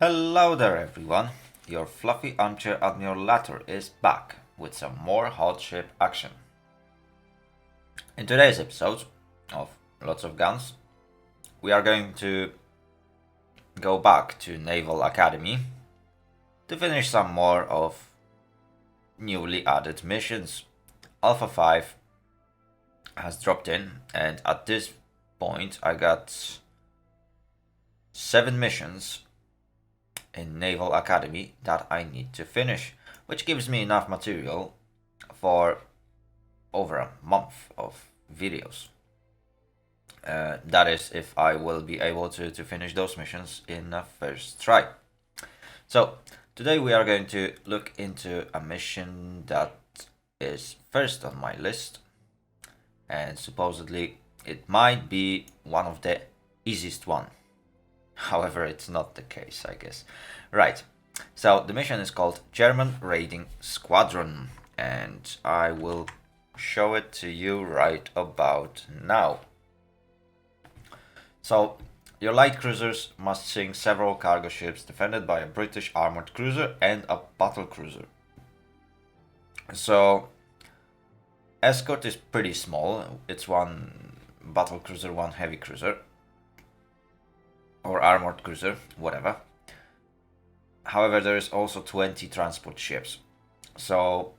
Hello there everyone, your fluffy armchair Admiral Latter is back with some more hot ship action. In today's episode of Lots of Guns, we are going to go back to Naval Academy to finish some more of newly added missions. Alpha 5 has dropped in, and at this point I got 7 missions in Naval Academy that I need to finish, which gives me enough material for over a month of videos. That is if I will be able to finish those missions in a first try. So today we are going to look into a mission that is first on my list, and supposedly it might be one of the easiest one. However, it's not the case, I guess. Right, so the mission is called German Raiding Squadron, and I will show it to you right about now. So, your light cruisers must sink several cargo ships defended by a British armored cruiser and a battle cruiser. So, escort is pretty small. It's one battle cruiser, one heavy cruiser, or armored cruiser, whatever. However, there is also 20 transport ships. So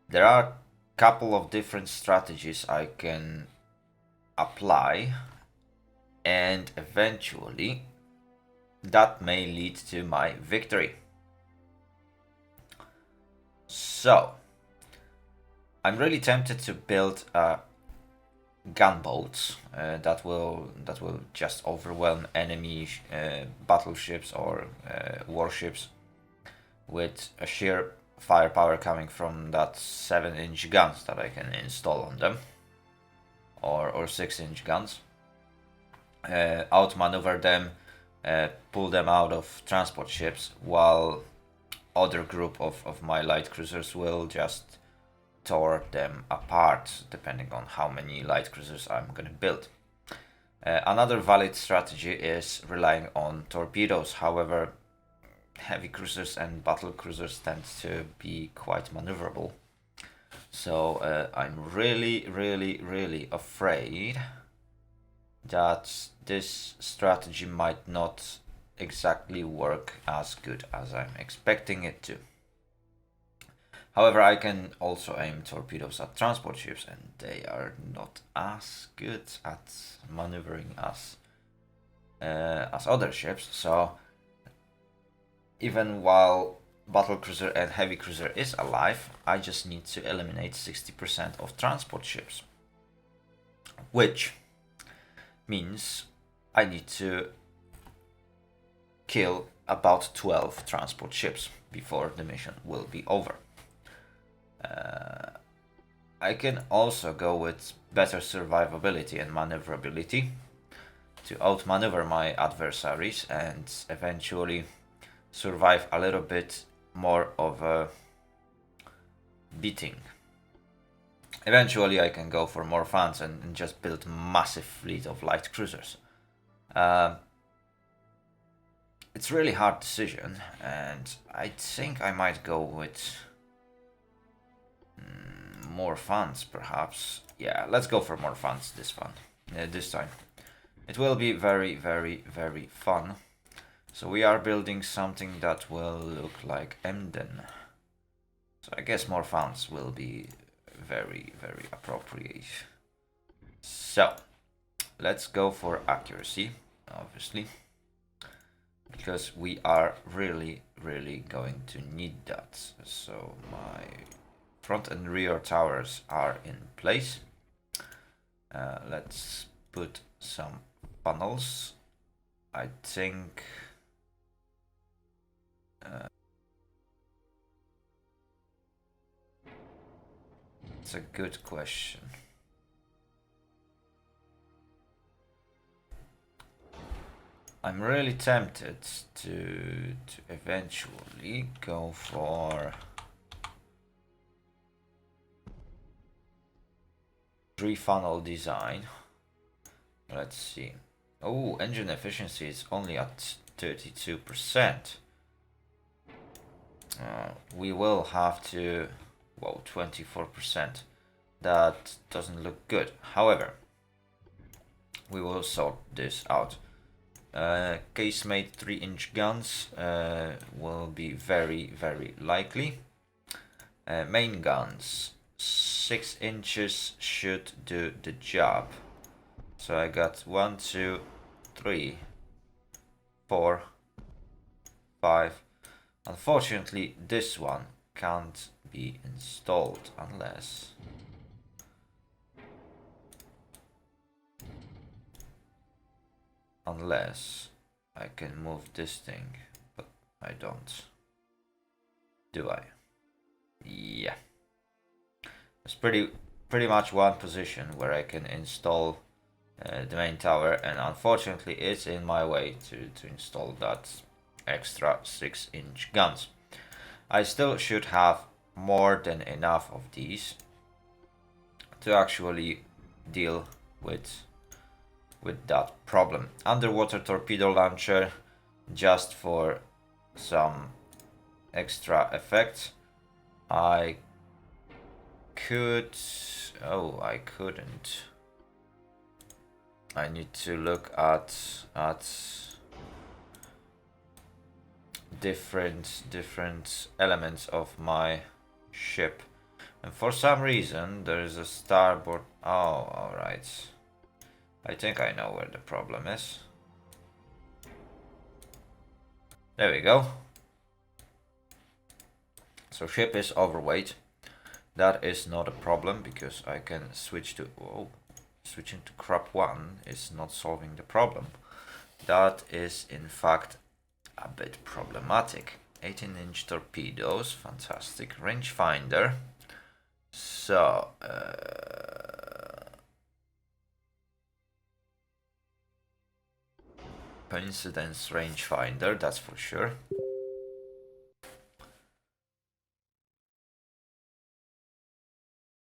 there are a couple of different strategies I can apply, and eventually that may lead to my victory. So I'm really tempted to build a gunboats that will just overwhelm enemy battleships or warships with a sheer firepower coming from that 7-inch guns that I can install on them, or 6-inch guns. Outmaneuver them, pull them out of transport ships, while other group of my light cruisers will just tore them apart, depending on how many light cruisers I'm going to build. Another valid strategy is relying on torpedoes. However, heavy cruisers and battle cruisers tend to be quite maneuverable. So I'm really afraid that this strategy might not exactly work as good as I'm expecting it to. However, I can also aim torpedoes at transport ships, and they are not as good at maneuvering as other ships. So even while battlecruiser and heavy cruiser is alive, I just need to eliminate 60% of transport ships, which means I need to kill about 12 transport ships before the mission will be over. I can also go with better survivability and maneuverability to outmaneuver my adversaries and eventually survive a little bit more of a beating. Eventually I can go for more funds and just build massive fleet of light cruisers. It's a really hard decision, and I think I might go with more funds, perhaps. Yeah, let's go for more funds this time. It will be very fun. So we are building something that will look like Emden. So I guess more funds will be very appropriate. So let's go for accuracy, obviously, because we are really going to need that. So my front and rear towers are in place. Let's put some funnels. I think it's a good question. I'm really tempted to eventually go for 3 funnel design. Let's see. Oh, engine efficiency is only at 32%. We will have to... Whoa, 24%. That doesn't look good. However, we will sort this out. Casemate 3-inch guns will be very likely. Main guns 6 inches should do the job. So I got 1, 2, 3, 4, 5. Unfortunately, this one can't be installed unless I can move this thing, but I don't. Do I? Yeah. It's pretty much one position where I can install the main tower, and unfortunately it's in my way to install that extra 6-inch guns. I still should have more than enough of these to actually deal with that problem. Underwater torpedo launcher, just for some extra effect. I could... Oh, I couldn't. I need to look at different elements of my ship. And for some reason there is a starboard... Oh, alright. I think I know where the problem is. There we go. So ship is overweight. That is not a problem because I can switch to... Oh, switching to crop 1 is not solving the problem. That is in fact a bit problematic. 18-inch torpedoes, fantastic. Rangefinder. So, coincidence rangefinder, that's for sure.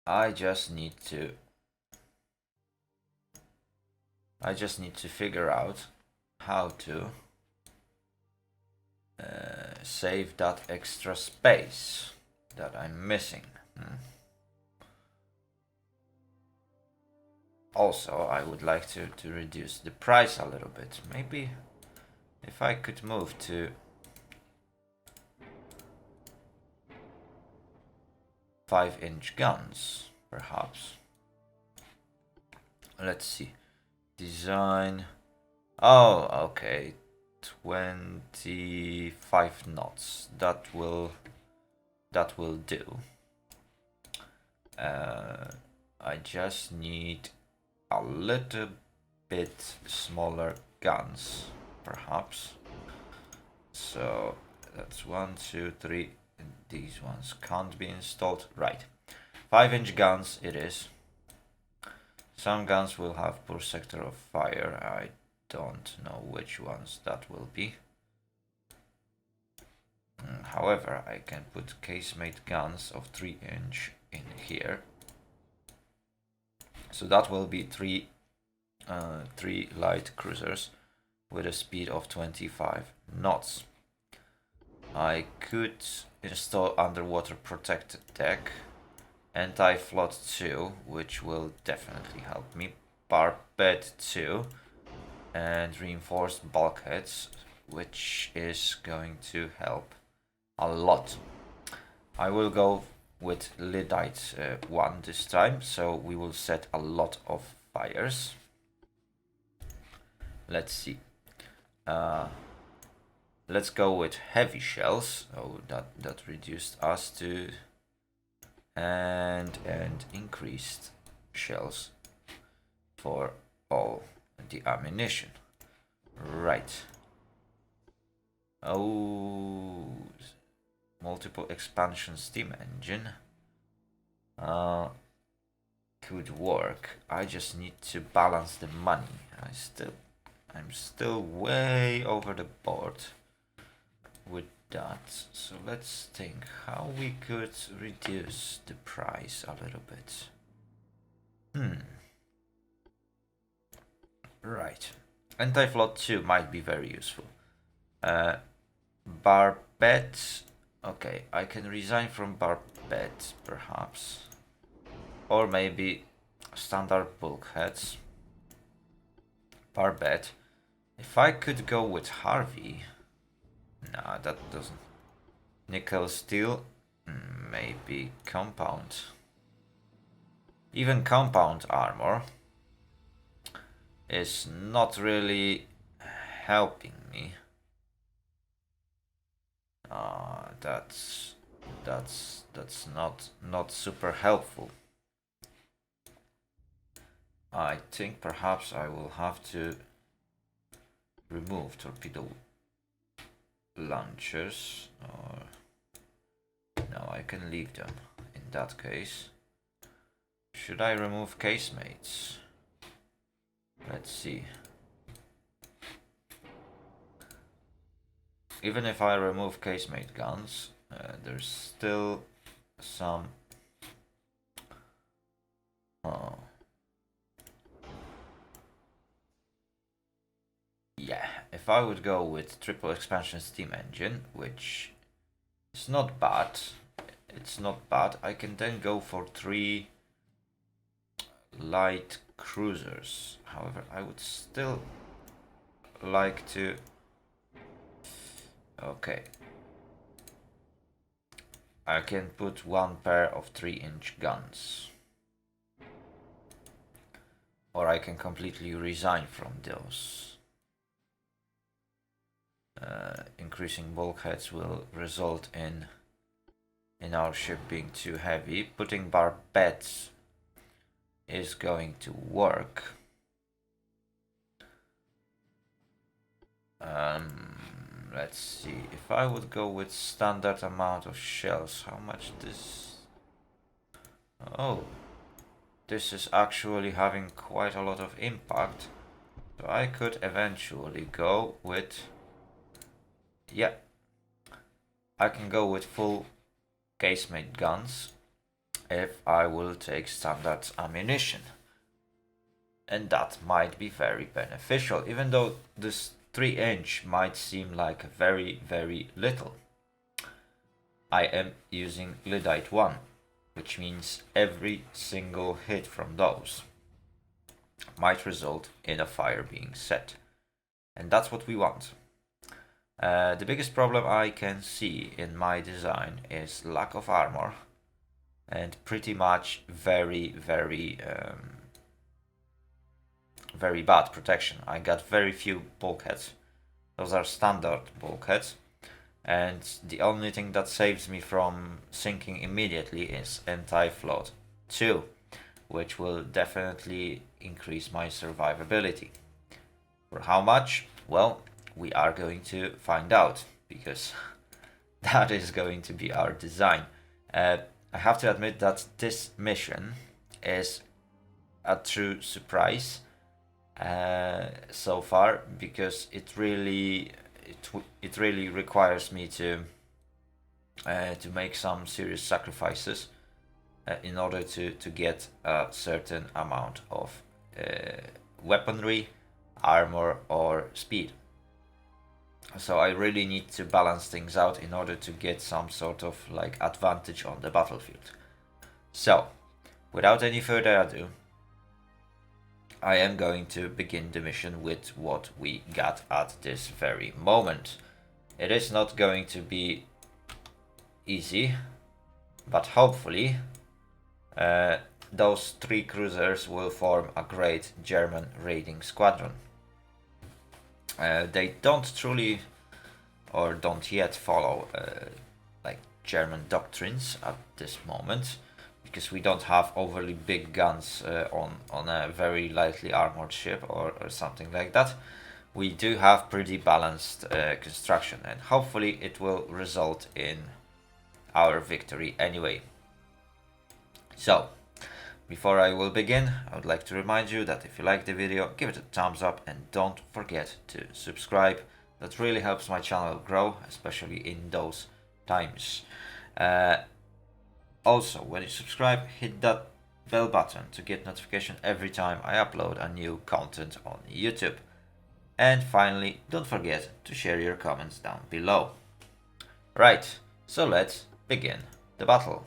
I just need to figure out how to save that extra space that I'm missing. Also, I would like to reduce the price a little bit. Maybe if I could move to 5-inch guns, perhaps. Let's see. Design. Oh, okay. 25 knots. That will do. I just need a little bit smaller guns, perhaps. So that's 1, 2, 3. These ones can't be installed. Right. 5-inch guns it is. Some guns will have poor sector of fire. I don't know which ones that will be. However, I can put casemate guns of 3-inch in here. So that will be three light cruisers with a speed of 25 knots. I could install underwater protected deck, anti-flood 2, which will definitely help me, barbed 2, and reinforced bulkheads, which is going to help a lot. I will go with lyddite 1 this time, so we will set a lot of fires. Let's see. Let's go with heavy shells. Oh, that reduced us to... and increased shells for all the ammunition. Right. Oh, multiple expansion steam engine could work. I just need to balance the money. I'm still way over the board with that. So let's think how we could reduce the price a little bit. Right. Anti-float 2 might be very useful. Barbette. Okay, I can resign from Barbette, perhaps. Or maybe standard bulkheads. Barbette. If I could go with Harvey. Nah, that doesn't. Nickel steel. Maybe compound. Even compound armor is not really helping me. That's not super helpful. I think perhaps I will have to remove torpedo launchers, or no, I can leave them in that case. Should I remove casemates? Let's see. Even if I remove casemate guns, there's still some. Yeah, if I would go with triple expansion steam engine, which is not bad, I can then go for 3 light cruisers. However, I would still like to. Okay. I can put 1 pair of 3-inch guns. Or I can completely resign from those. Increasing bulkheads will result in our ship being too heavy. Putting barbettes is going to work. Let's see, if I would go with standard amount of shells, how much this... Oh, this is actually having quite a lot of impact. So I could eventually go with... Yeah, I can go with full casemate guns if I will take standard ammunition. And that might be very beneficial, even though this 3-inch might seem like very, very little. I am using Lyddite 1, which means every single hit from those might result in a fire being set. And that's what we want. The biggest problem I can see in my design is lack of armor and pretty much very, very bad protection. I got very few bulkheads. Those are standard bulkheads. And the only thing that saves me from sinking immediately is anti-float 2, which will definitely increase my survivability. For how much? Well, we are going to find out, because that is going to be our design. I have to admit that this mission is a true surprise so far, because it really requires me to make some serious sacrifices in order to get a certain amount of weaponry, armor, or speed. So I really need to balance things out in order to get some sort of like advantage on the battlefield. So, without any further ado, I am going to begin the mission with what we got at this very moment. It is not going to be easy, but hopefully those 3 cruisers will form a great German raiding squadron. They don't truly, or don't yet follow like German doctrines at this moment, because we don't have overly big guns on a very lightly armored ship or something like that. We do have pretty balanced construction, and hopefully it will result in our victory anyway. So, before I will begin, I would like to remind you that if you like the video, give it a thumbs up and don't forget to subscribe. That really helps my channel grow, especially in those times. Also, when you subscribe, hit that bell button to get notification every time I upload a new content on YouTube. And finally, don't forget to share your comments down below. Right, so let's begin the battle.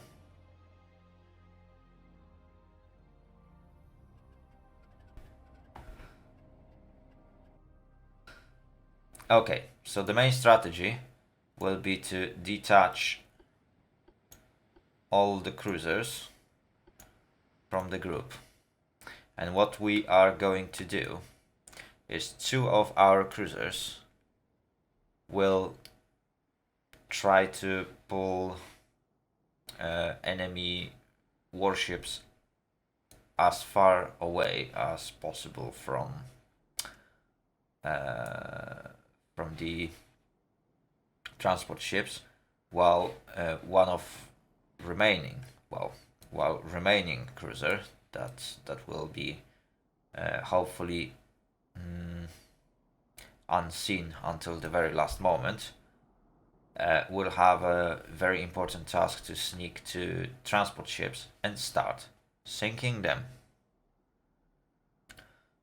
Okay, so the main strategy will be to detach all the cruisers from the group. And what we are going to do is 2 of our cruisers will try to pull enemy warships as far away as possible from the transport ships, while remaining cruiser that will be hopefully unseen until the very last moment, will have a very important task to sneak to transport ships and start sinking them.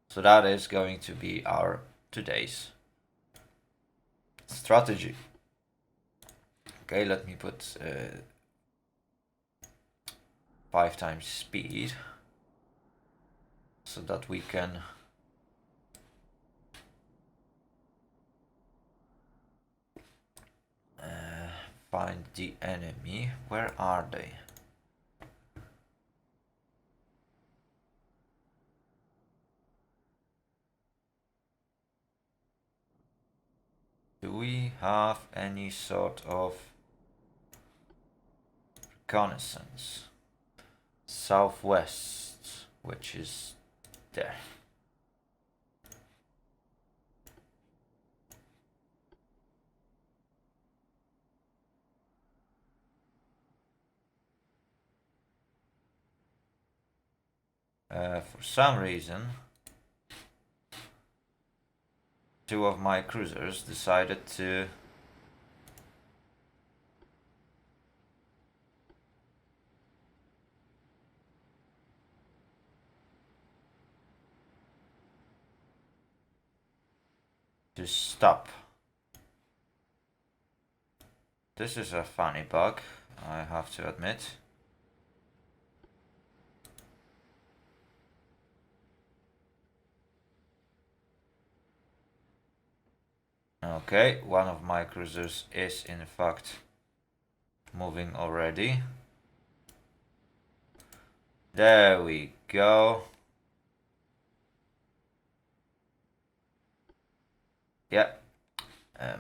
So that is going to be our today's strategy. Okay, let me put 5 times speed so that we can find the enemy. Where are they? Do we have any sort of reconnaissance? Southwest, which is there. For some reason, 2 of my cruisers decided to stop. This is a funny bug, I have to admit. Okay, one of my cruisers is in fact moving already. There we go. Yeah,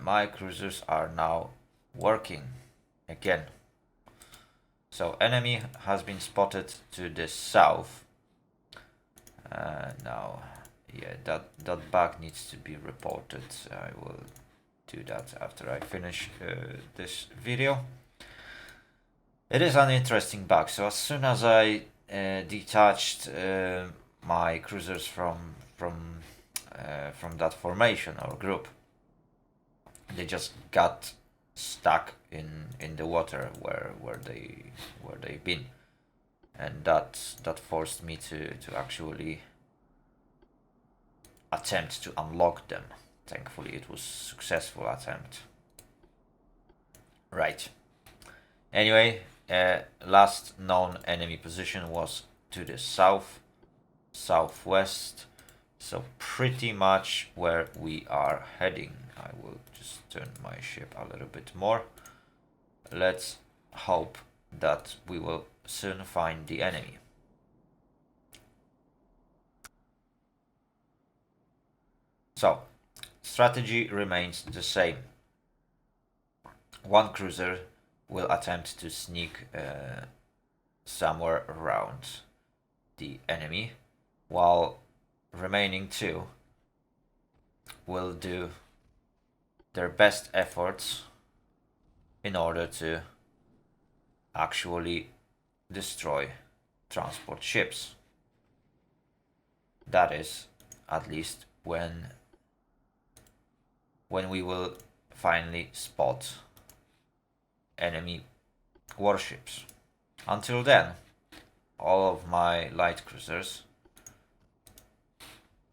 my cruisers are now working again. So enemy has been spotted to the south. Now, yeah, that bug needs to be reported. I will do that after I finish this video. It is an interesting bug. So as soon as I detached my cruisers from that formation or group, they just got stuck in the water where they've been, and that forced me to actually attempt to unlock them. Thankfully, it was a successful attempt. Right. Anyway, last known enemy position was to the southwest. So pretty much where we are heading. I will just turn my ship a little bit more. Let's hope that we will soon find the enemy. So, strategy remains the same. 1 cruiser will attempt to sneak somewhere around the enemy, while remaining 2 will do their best efforts in order to actually destroy transport ships. That is, at least when we will finally spot enemy warships. Until then, all of my light cruisers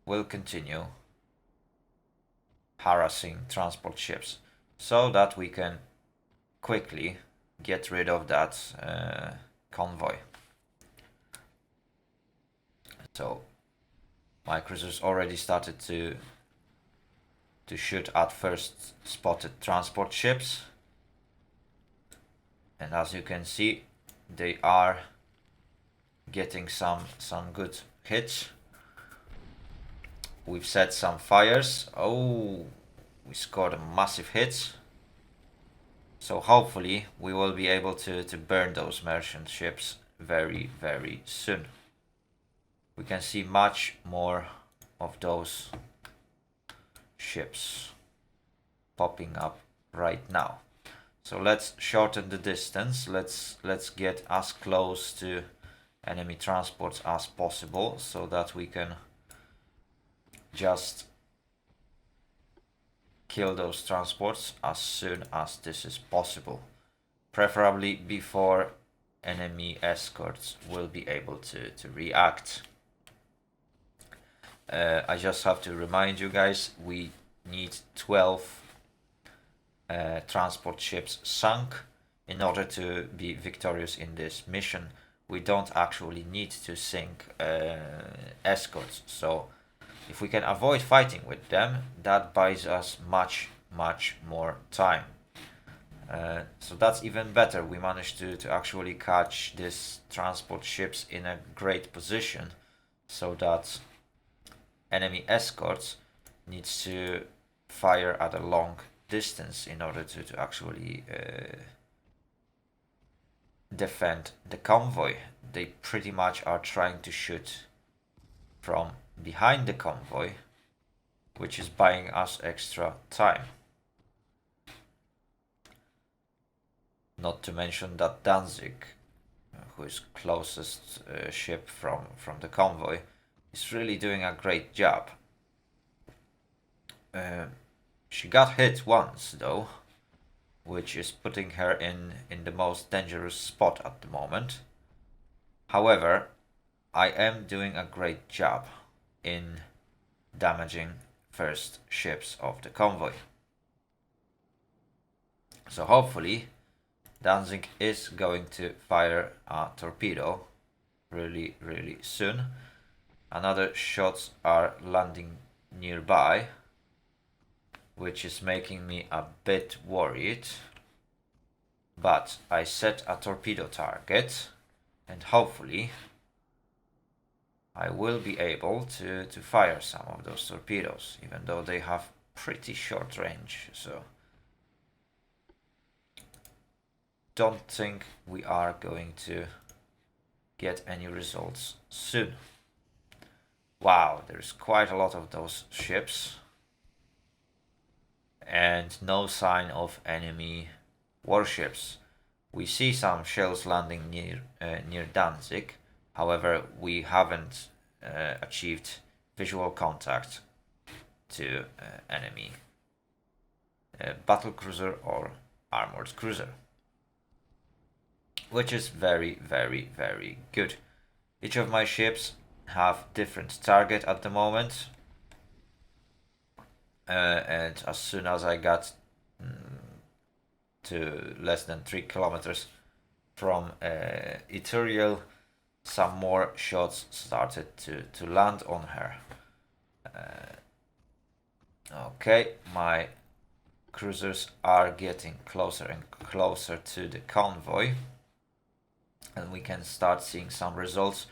will continue harassing transport ships, so that we can quickly get rid of that convoy. So my cruisers already started to shoot at first spotted transport ships, and as you can see, they are getting some good hits. We've set some fires. Oh, we scored a massive hit. So hopefully we will be able to burn those merchant ships very, very soon. We can see much more of those ships popping up right now. So let's shorten the distance. Let's get as close to enemy transports as possible, so that we can just kill those transports as soon as this is possible, preferably before enemy escorts will be able to react. I just have to remind you guys, we need 12 transport ships sunk in order to be victorious in this mission. We don't actually need to sink escorts, so if we can avoid fighting with them, that buys us much more time. So that's even better. We managed to actually catch these transport ships in a great position, so that enemy escorts needs to fire at a long distance in order to actually defend the convoy. They pretty much are trying to shoot from behind the convoy, which is buying us extra time. Not to mention that Danzig, who is closest ship from the convoy, is really doing a great job. She got hit once though, which is putting her in the most dangerous spot at the moment. However, I am doing a great job in damaging first ships of the convoy. So hopefully Danzig is going to fire a torpedo really soon. Another shots are landing nearby, which is making me a bit worried. But I set a torpedo target, and hopefully I will be able to fire some of those torpedoes, even though they have pretty short range, so don't think we are going to get any results soon. Wow, there's quite a lot of those ships, and no sign of enemy warships. We see some shells landing near Danzig. However, we haven't achieved visual contact to enemy battle cruiser or armored cruiser, which is very good. Each of my ships have different target at the moment, and as soon as I got to less than 3 kilometers from Ethereal, some more shots started to land on her. Okay, my cruisers are getting closer and closer to the convoy, and we can start seeing some results.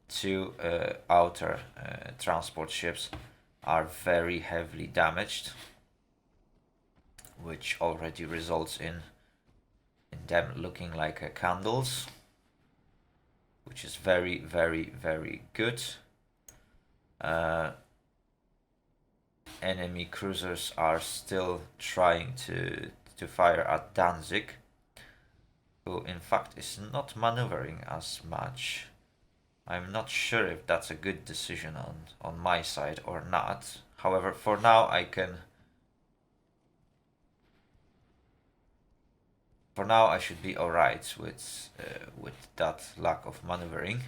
Two outer transport ships are very heavily damaged, which already results in them looking like candles, which is very good. Enemy cruisers are still trying to fire at Danzig, who in fact is not maneuvering as much. I'm not sure if that's a good decision on my side or not. However, for now I should be alright with that lack of maneuvering.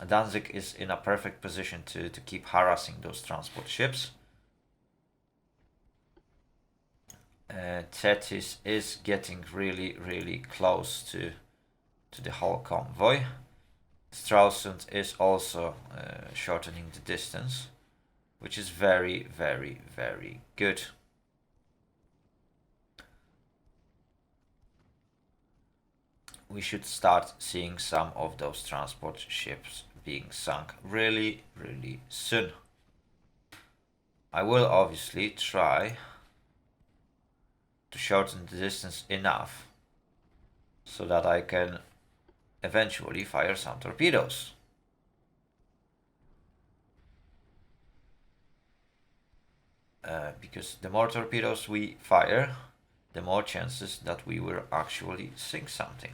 Danzig is in a perfect position to keep harassing those transport ships. Thetis is getting really close to the whole convoy. Stralsund is also shortening the distance, which is very good. We should start seeing some of those transport ships being sunk really soon. I will obviously try to shorten the distance enough so that I can eventually fire some torpedoes. Because the more torpedoes we fire, the more chances that we will actually sink something.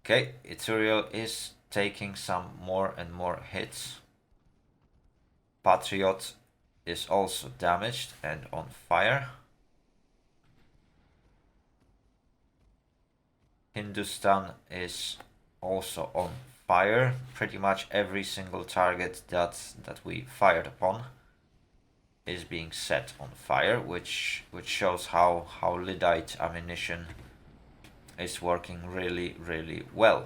Okay, Ithuriel is taking some more and more hits. Patriot is also damaged and on fire. Hindustan is also on fire. Pretty much every single target that we fired upon is being set on fire, which shows how lyddite ammunition is working really well.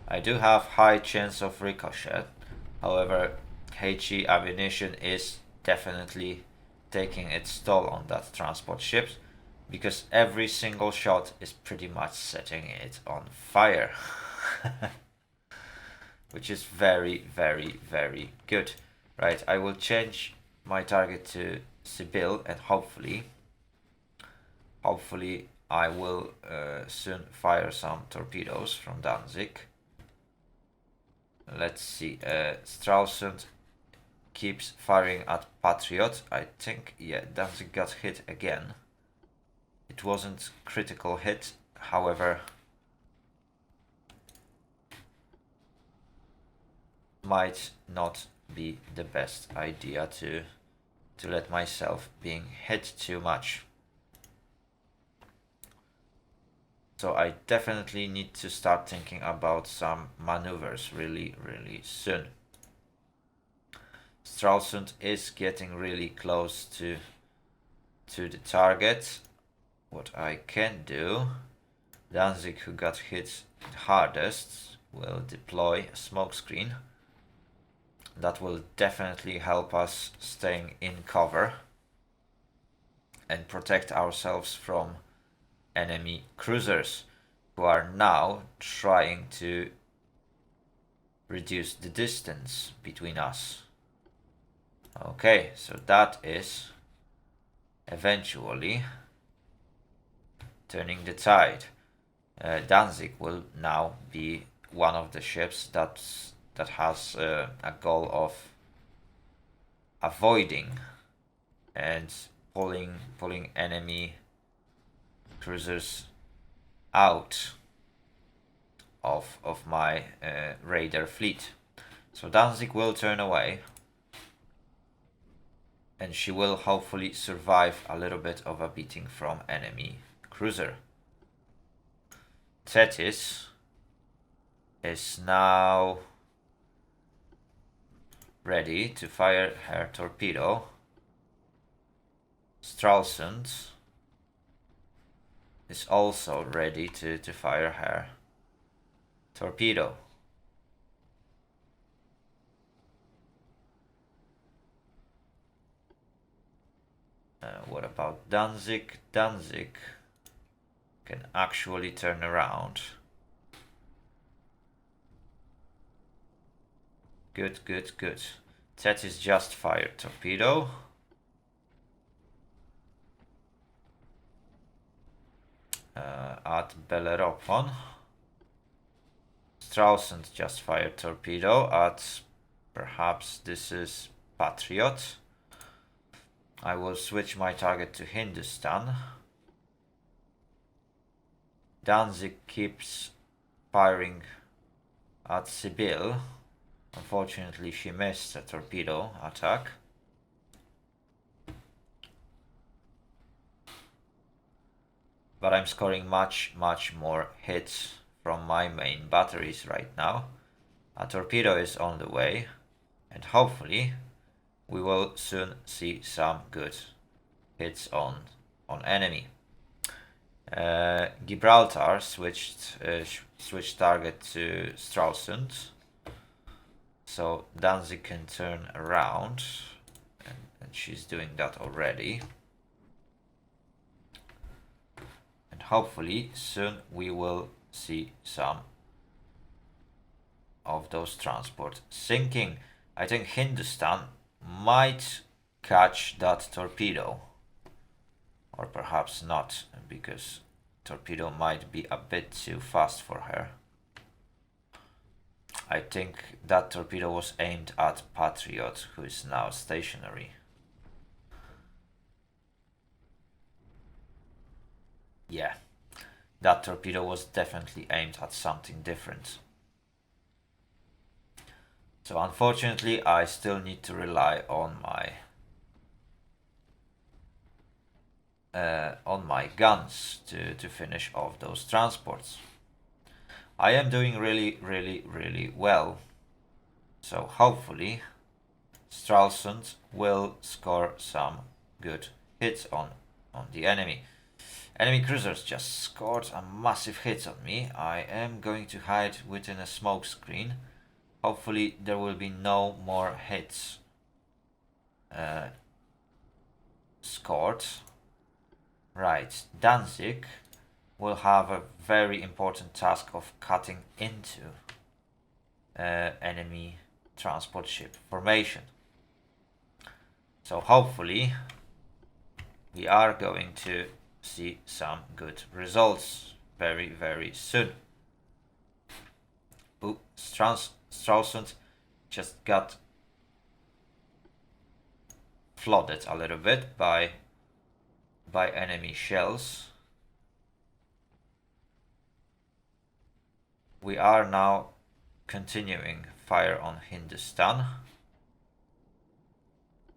I do have high chance of ricochet, however HE ammunition is definitely taking its toll on that transport ship, because every single shot is pretty much setting it on fire. Which is very good. Right, I will change my target to Sibyl, and hopefully I will soon fire some torpedoes from Danzig. Let's see, Stralsund keeps firing at Patriot. I think, yeah, Danzig got hit again. It wasn't critical hit, however, might not be the best idea to let myself being hit too much. So I definitely need to start thinking about some maneuvers really soon. Stralsund is getting really close to the target. What I can do, Danzig, who got hit the hardest, will deploy a smokescreen. That will definitely help us staying in cover and protect ourselves from enemy cruisers who are now trying to reduce the distance between us. Okay, so that is eventually turning the tide. Danzig will now be one of the ships that has a goal of avoiding and pulling enemy cruisers out of my raider fleet. So Danzig will turn away, and she will hopefully survive a little bit of a beating from enemy cruiser. Thetis is now ready to fire her torpedo. Stralsund is also ready to fire her torpedo. What about Danzig? Danzig can actually turn around. Good. Thetis just fired torpedo. At Bellerophon. Stralsund just fired torpedo at, perhaps this is Patriot. I will switch my target to Hindustan. Danzig keeps firing at Sibyl. Unfortunately, she missed a torpedo attack. But I'm scoring much more hits from my main batteries right now. A torpedo is on the way, and hopefully we will soon see some good hits on enemy. Gibraltar switched target to Stralsund, so Danzig can turn around, and she's doing that already. And hopefully soon we will see some of those transport sinking. I think Hindustan might catch that torpedo, or perhaps not, because torpedo might be a bit too fast for her. I think that torpedo was aimed at Patriot, who is now stationary. Yeah, that torpedo was definitely aimed at something different. So unfortunately, I still need to rely on my guns to finish off those transports. I am doing really well. So hopefully Stralsund will score some good hits on the enemy. Enemy cruisers just scored a massive hit on me. I am going to hide within a smoke screen. Hopefully there will be no more hits scored. Right, Danzig will have a very important task of cutting into enemy transport ship formation. So hopefully we are going to see some good results very soon. Ooh, Stralsund just got flooded a little bit by enemy shells. We are now continuing fire on Hindustan.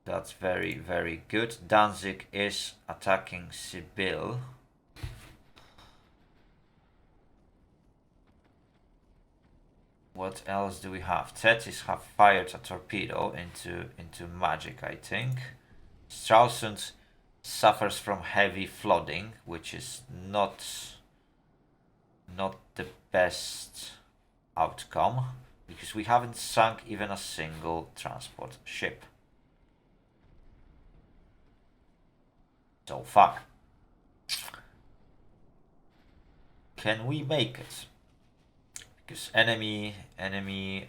That's very good. Danzig is attacking Sibyl. What else do we have? Thetis have fired a torpedo into Magic, I think. Stralsund suffers from heavy flooding, which is not the best outcome, because we haven't sunk even a single transport ship so far. Can we make it? Because enemy enemy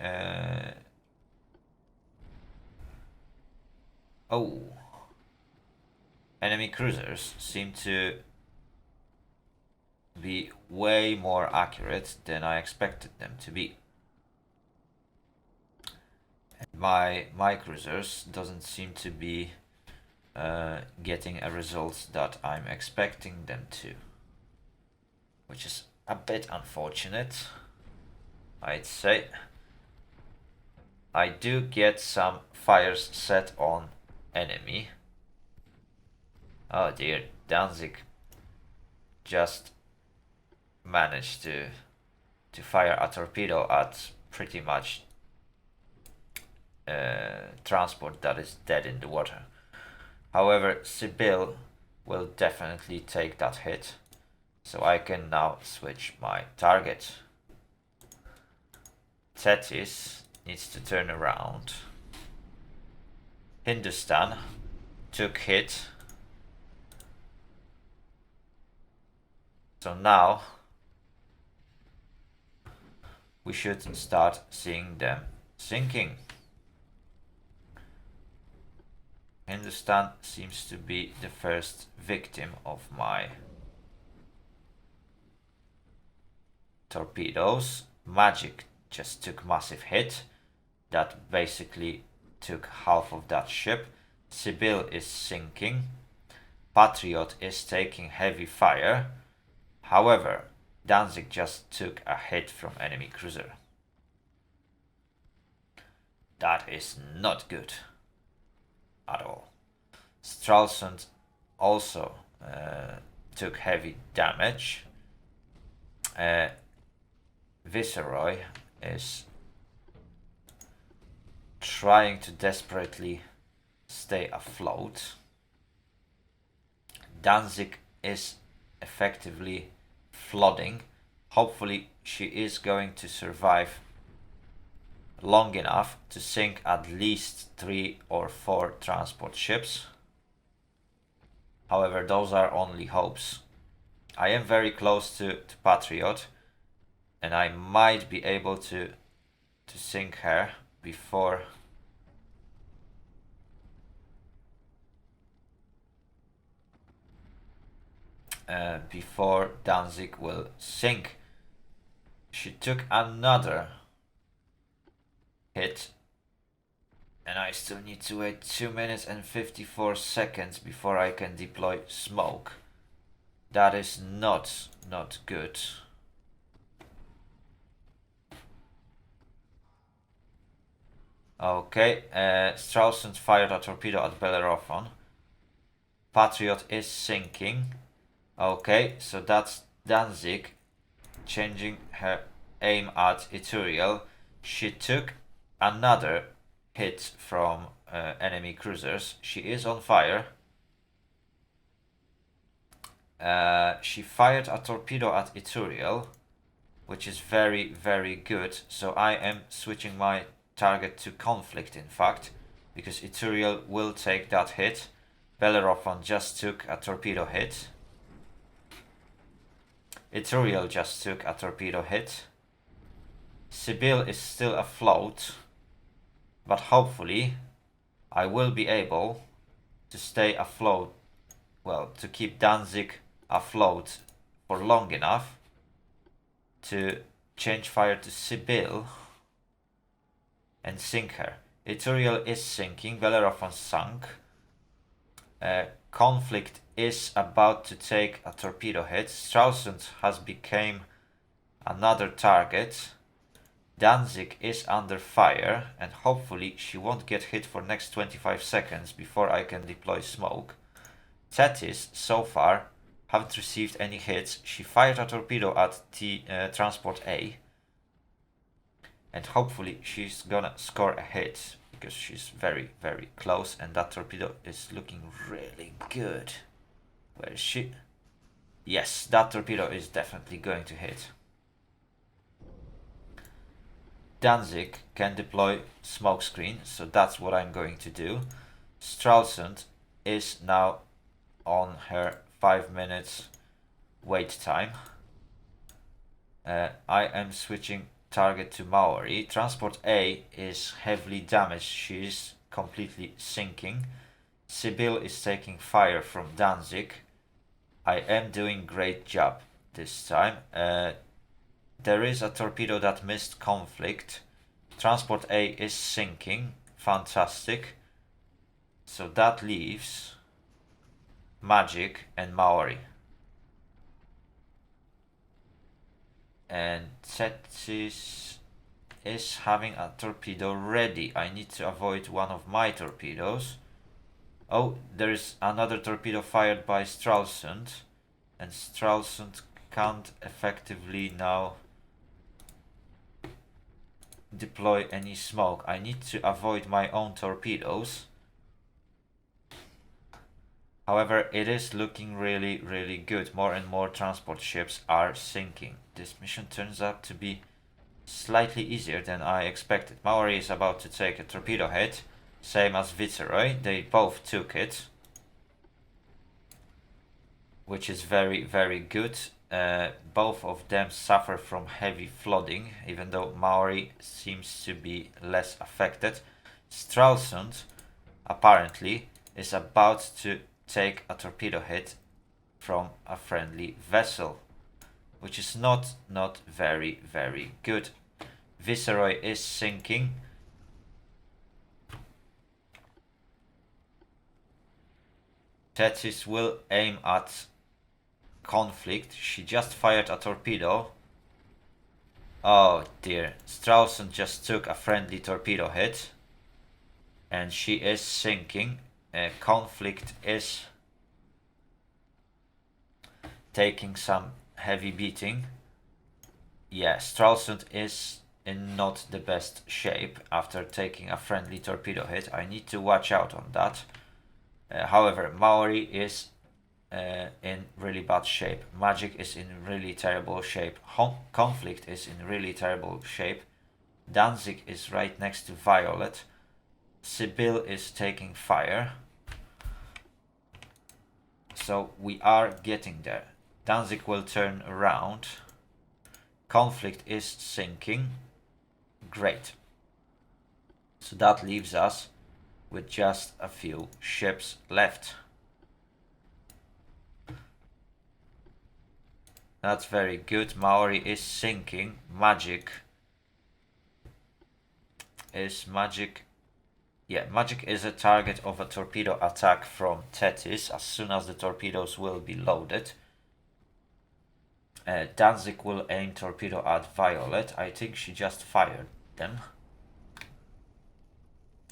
cruisers seem to be way more accurate than I expected them to be. And my cruisers doesn't seem to be getting a result that I'm expecting them to, which is a bit unfortunate, I'd say. I do get some fires set on enemy. Oh dear, Danzig just managed to fire a torpedo at pretty much transport that is dead in the water. However, Sibyl will definitely take that hit, so I can now switch my target. Thetis needs to turn around. Hindustan took hit. So now we should start seeing them sinking. Hindustan seems to be the first victim of my torpedoes. Magic just took massive hit. That basically took half of that ship. Sibyl is sinking. Patriot is taking heavy fire. However, Danzig just took a hit from enemy cruiser. That is not good at all. Stralsund also took heavy damage. Viceroy is trying to desperately stay afloat. Danzig is effectively flooding. Hopefully she is going to survive long enough to sink at least 3 or 4 transport ships. However, those are only hopes. I am very close to Patriot, and I might be able to sink her before before Danzig will sink. She took another hit, and I still need to wait 2 minutes and 54 seconds before I can deploy smoke. That is not good. Okay, Stralsund fired a torpedo at Bellerophon. Patriot is sinking. Okay, so that's Danzig changing her aim at Ithuriel. She took another hit from enemy cruisers. She is on fire. She fired a torpedo at Ithuriel, which is very good. So I am switching my target to conflict, in fact, because Ithuriel will take that hit. Bellerophon just took a torpedo hit. Ithuriel just took a torpedo hit. Sibyl is still afloat, but hopefully I will be able to stay afloat, well, to keep Danzig afloat for long enough to change fire to Sibyl and sink her. Ithuriel is sinking, Bellerophon sunk. Conflict is about to take a torpedo hit. Stralsund has become another target. Danzig is under fire, and hopefully she won't get hit for next 25 seconds before I can deploy smoke. Thetis, so far, haven't received any hits. She fired a torpedo at Transport A, and hopefully she's gonna score a hit, because she's very close, and that torpedo is looking really good. Where is she? Yes, that torpedo is definitely going to hit. Danzig can deploy smokescreen, so that's what I'm going to do. Stralsund is now on her 5 minutes wait time. I am switching target to Maori. Transport A is heavily damaged. She is completely sinking. Sibyl is taking fire from Danzig. I am doing great job this time. There is a torpedo that missed conflict. Transport A is sinking. Fantastic. So that leaves Magic and Maori. And Thetis is having a torpedo ready. I need to avoid one of my torpedoes. Oh, there is another torpedo fired by Stralsund, and Stralsund can't effectively now deploy any smoke. I need to avoid my own torpedoes. However, it is looking really good. More and more transport ships are sinking. This mission turns out to be slightly easier than I expected. Maori is about to take a torpedo hit, same as Viceroy. They both took it, which is very good. Both of them suffer from heavy flooding, even though Maori seems to be less affected. Stralsund apparently is about to take a torpedo hit from a friendly vessel, which is not very good. Viceroy is sinking. Thetis will aim at conflict. She just fired a torpedo. Oh dear, Stralsund just took a friendly torpedo hit, and she is sinking. Conflict is taking some heavy beating. Yeah, Stralsund is in not the best shape after taking a friendly torpedo hit. I need to watch out on that. However, Maori is in really bad shape. Magic is in really terrible shape. Conflict is in really terrible shape. Danzig is right next to Violet. Sibyl is taking fire. So we are getting there. Danzig will turn around. Conflict is sinking. Great. So that leaves us with just a few ships left. That's very good. Maori is sinking. Magic is a target of a torpedo attack from Thetis as soon as the torpedoes will be loaded. Danzig will aim torpedo at Violet. I think she just fired them.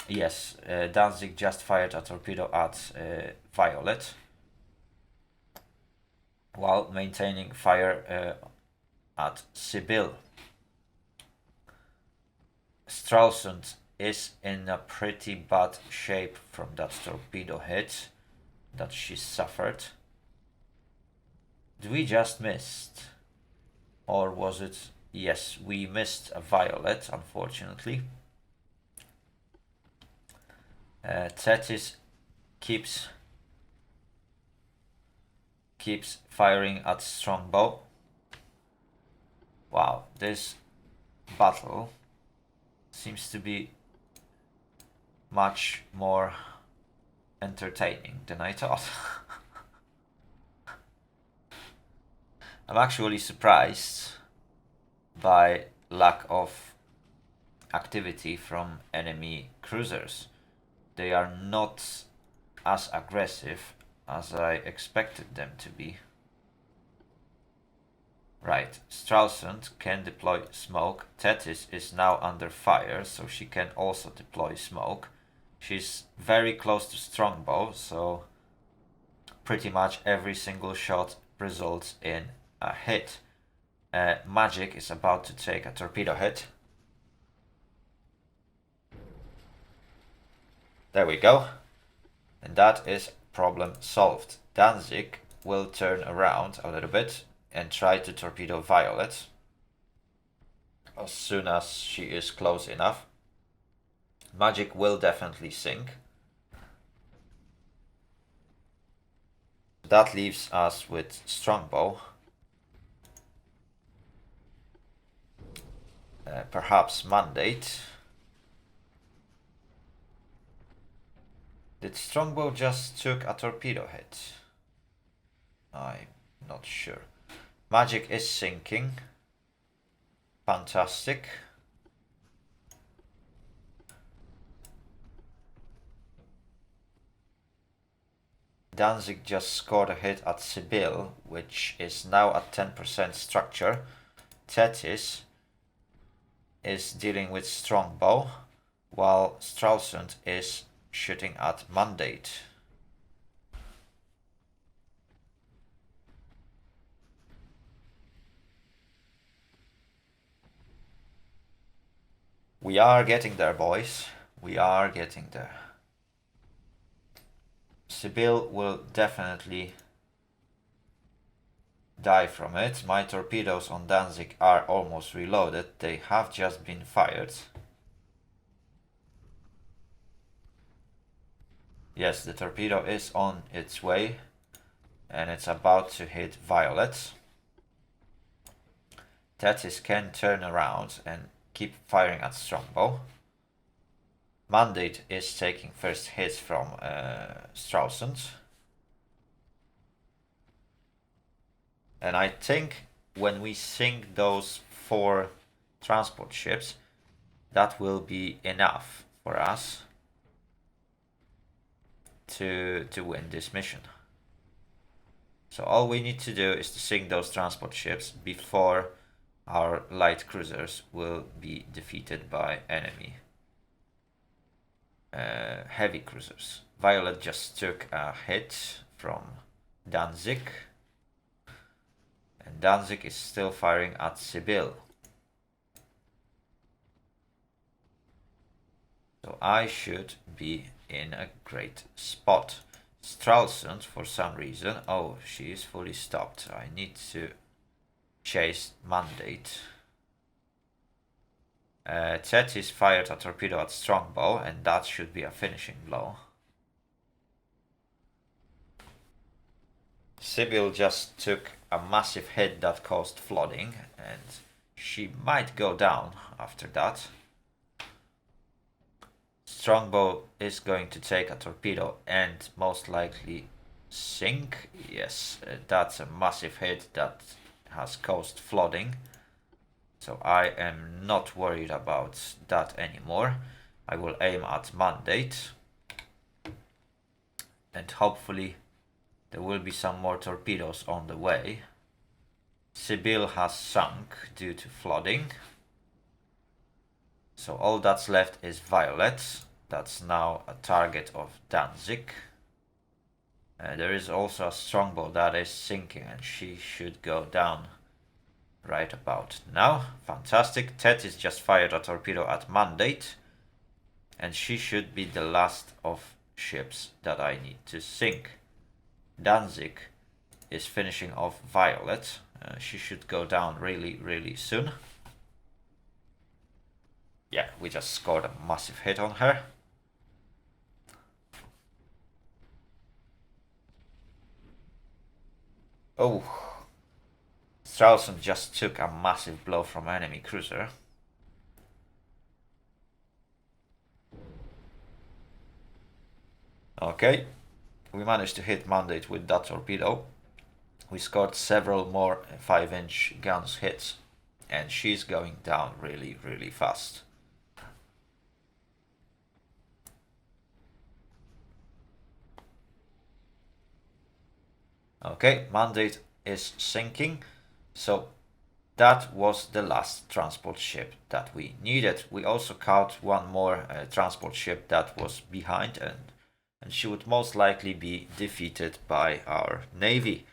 Yes, Danzig just fired a torpedo at Violet while maintaining fire at Sibyl. Stralsund is in a pretty bad shape from that torpedo hit that she suffered. Did we just missed? Or was it... Yes, we missed a Violet, unfortunately. Thetis keeps firing at Strongbow. Wow, this battle seems to be much more entertaining than I thought. I'm actually surprised by lack of activity from enemy cruisers. They are not as aggressive as I expected them to be. Right, Stralsund can deploy smoke. Thetis is now under fire, so she can also deploy smoke. She's very close to Strongbow, so pretty much every single shot results in a hit. Magic is about to take a torpedo hit. There we go. And that is problem solved. Danzig will turn around a little bit and try to torpedo Violet as soon as she is close enough. Magic will definitely sink. That leaves us with Strongbow. Perhaps Mandate. Did Strongbow just took a torpedo hit? I'm not sure. Magic is sinking. Fantastic. Danzig just scored a hit at Sibyl, which is now at 10% structure. Thetis is dealing with Strongbow, while Stralsund is shooting at Mandate. We are getting there, boys. We are getting there. Sibyl will definitely die from it. My torpedoes on Danzig are almost reloaded. They have just been fired. Yes, the torpedo is on its way and it's about to hit Violet. Thetis can turn around and keep firing at Strongbow. Mandate is taking first hits from Stralsund. And I think when we sink those 4 transport ships, that will be enough for us to win this mission. So all we need to do is to sink those transport ships before our light cruisers will be defeated by enemy heavy cruisers. Violet just took a hit from Danzig, and Danzig is still firing at Sibyl. So I should be in a great spot. Stralsund, for some reason, oh, she is fully stopped. I need to chase Mandate. Thetis fired a torpedo at Strongbow, and that should be a finishing blow. Sibyl just took a massive hit that caused flooding, and she might go down after that. Strongbow is going to take a torpedo and most likely sink. Yes, that's a massive hit that has caused flooding. So I am not worried about that anymore. I will aim at Mandate. And hopefully there will be some more torpedoes on the way. Sibyl has sunk due to flooding. So all that's left is Violet. That's now a target of Danzig. There is also a Strongbow that is sinking, and she should go down right about now. Fantastic. Thetis just fired a torpedo at Mandate, and she should be the last of ships that I need to sink. Danzig is finishing off Violet. She should go down really soon. Yeah, we just scored a massive hit on her. Oh, Stralsund just took a massive blow from enemy cruiser. Okay, we managed to hit Mandate with that torpedo. We scored several more 5-inch guns hits, and she's going down really fast. Okay, Mandate is sinking, so that was the last transport ship that we needed. We also caught one more transport ship that was behind, and she would most likely be defeated by our navy.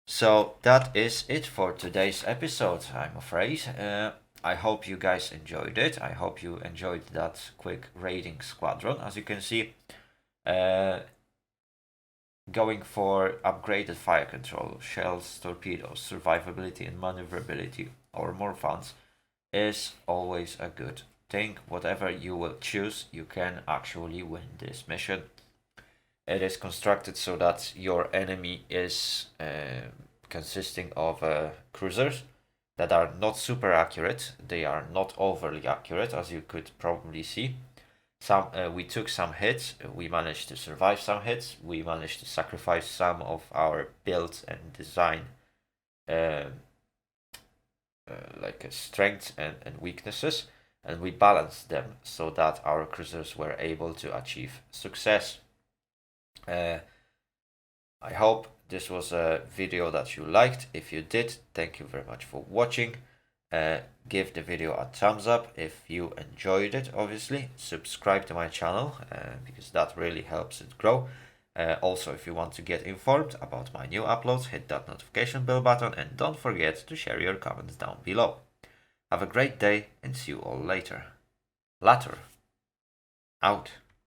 So that is it for today's episode, I'm afraid. I hope you guys enjoyed it. I hope you enjoyed that quick raiding squadron. As you can see, going for upgraded fire control, shells, torpedoes, survivability and maneuverability, or more funds is always a good thing. Whatever you will choose, you can actually win this mission. It is constructed so that your enemy is consisting of cruisers that are not super accurate. They are not overly accurate, as you could probably see. We took some hits. We managed to survive some hits. We managed to sacrifice some of our build and design strengths and weaknesses, and we balanced them so that our cruisers were able to achieve success. I hope this was a video that you liked. If you did, thank you very much for watching. Give the video a thumbs up if you enjoyed it, obviously. Subscribe to my channel because that really helps it grow. Also, if you want to get informed about my new uploads, hit that notification bell button and don't forget to share your comments down below. Have a great day and see you all later. Later. Out.